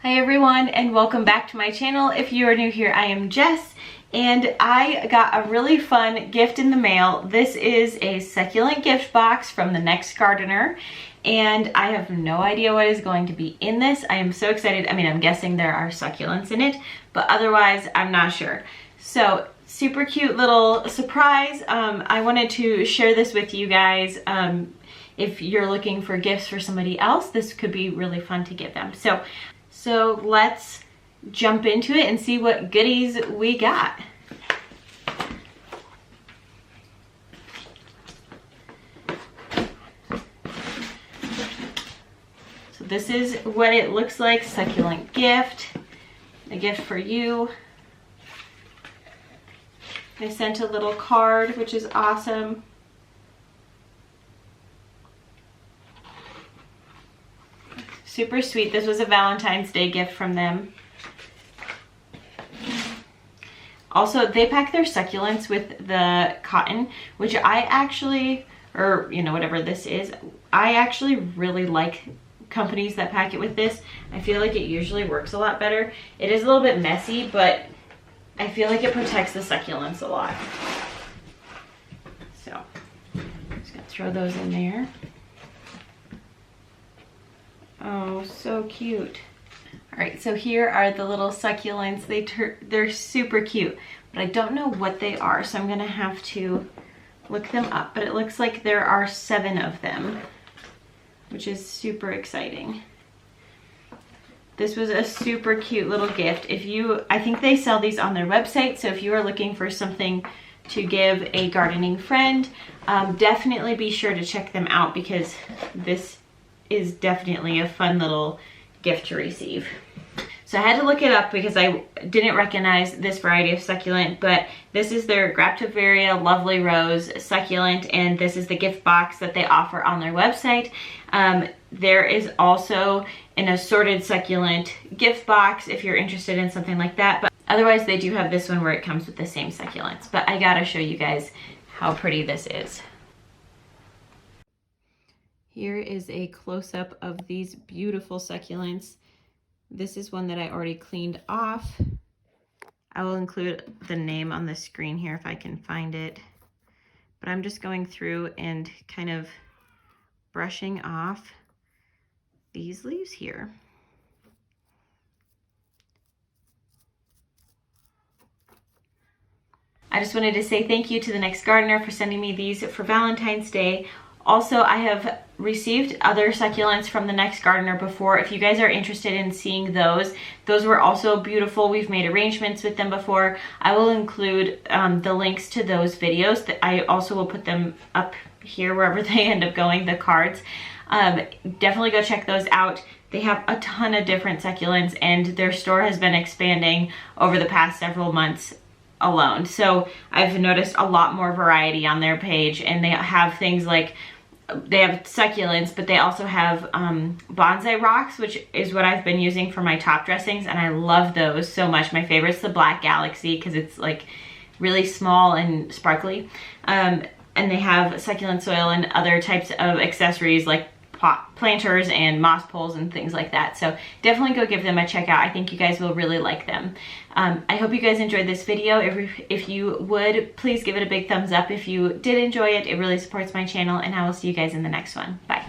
Hi everyone, and welcome back to my channel. If you are new here, I am Jess, and I got a really fun gift in the mail. This is a succulent gift box from the Next Gardener, and I have no idea what is going to be in this. I am so excited. I mean, I'm guessing there are succulents in it, but otherwise I'm not sure. So super cute little surprise. I wanted to share this with you guys. If you're looking for gifts for somebody else, this could be really fun to give them. So let's jump into it and see what goodies we got. So this is what it looks like, succulent gift, a gift for you. They sent a little card, which is awesome. Super sweet. This was a Valentine's Day gift from them. Also, they pack their succulents with the cotton, which I actually, or you know, whatever this is, I actually really like companies that pack it with this. I feel like it usually works a lot better. It is a little bit messy, but I feel like it protects the succulents a lot. So, just gonna throw those in there. Oh, so cute. All right, so here are the little succulents. They're super cute, but I don't know what they are, so I'm gonna have to look them up. But it looks like there are 7 of them, which is super exciting. This was a super cute little gift. I think they sell these on their website, so if you are looking for something to give a gardening friend, definitely be sure to check them out, because this is definitely a fun little gift to receive. So I had to look it up because I didn't recognize this variety of succulent, but this is their Graptoveria Lovely Rose succulent, and this is the gift box that they offer on their website. There is also an assorted succulent gift box if you're interested in something like that, but otherwise they do have this one where it comes with the same succulents. But I gotta show you guys how pretty this is. Here is a close-up of these beautiful succulents. This is one that I already cleaned off. I will include the name on the screen here if I can find it. But I'm just going through and kind of brushing off these leaves here. I just wanted to say thank you to the Next Gardener for sending me these for Valentine's Day. Also, I have received other succulents from the Next Gardener before. If you guys are interested in seeing those were also beautiful. We've made arrangements with them before. I will include the links to those videos. That I also will put them up here wherever they end up going, the cards. Definitely go check those out. They have a ton of different succulents, and their store has been expanding over the past several months alone. So I've noticed a lot more variety on their page, and they have things like, they have succulents, but they also have bonsai rocks, which is what I've been using for my top dressings, and I love those so much. My favorite's the Black Galaxy because it's like really small and sparkly. And they have succulent soil and other types of accessories like planters and moss poles and things like that. So definitely go give them a check out. I think you guys will really like them. I hope you guys enjoyed this video. If you would, please give it a big thumbs up. If you did enjoy it, it really supports my channel, and I will see you guys in the next one. Bye.